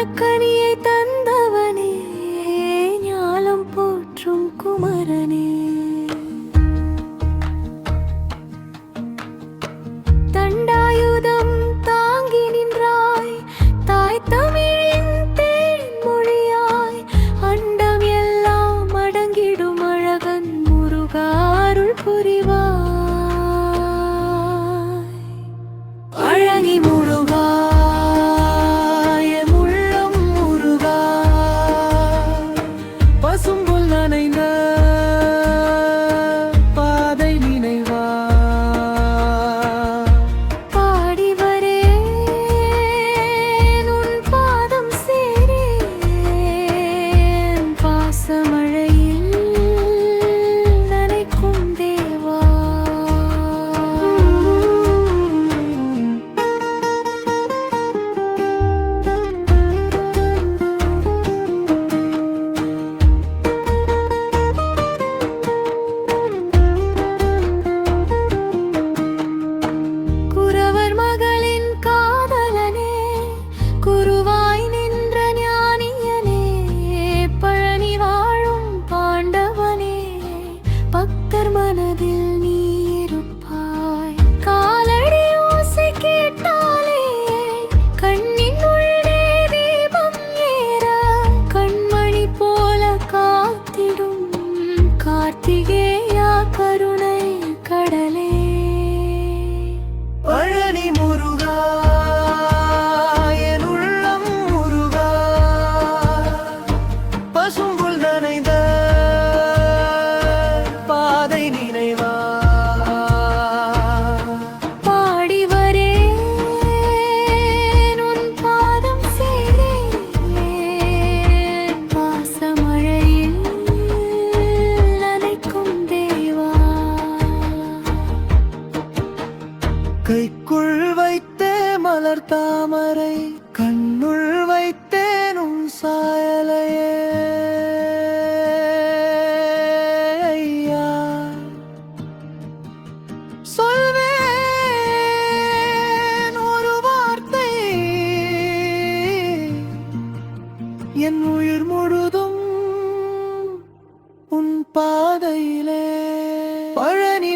ஞானக்கனியை தந்தவனே, ஞானம் போற்றும் குமரனே. தண்டாயுதம் தாங்கி நின்றாய், தாய் தமிழின் தேன்மொழியாய். அண்டம் எல்லாம் அடங்கிடும் அழகன் முருகா, அருள் புரிவாய். பழனி முருகா, எம் உள்ளம் முருகா, பசும்புல் நனைந்த பாதை நினைவா. பாடி வரேன் உன் பாதம் சேரேன், பாசமழையில் நனைக்கும் தேவா. குறவர் மகளின் காதலனே, குருவாய் நின்ற ஞானியனே. பழனி வாழும் பாண்டவனே, பக்தர் மனதில் நீ இருப்பாய். காலடி ஓசை கேட்டாலே கண்ணின் உள்ளே தீபம் ஏற, கண்மணி போல காத்திடும் கார்த்திகேயா, கருணை கடலே. பழனி முருகா, என் உள்ளம் முருகா, பசும்புல் நனைந்த பாதை நினைவா. பாடி வரேன் உன் பாதம் சேரேன், பாசமழையில் நனைக்கும் தேவா. கைக்குள் வைத்தே மலர் தாமரை, கண்ணுள் வைத்தேனும் சாயலையே. ஐயா, சொல்வேன் ஒரு வார்த்தை, என் உயிர் முழுதும் உன் பாதையிலே. பழனி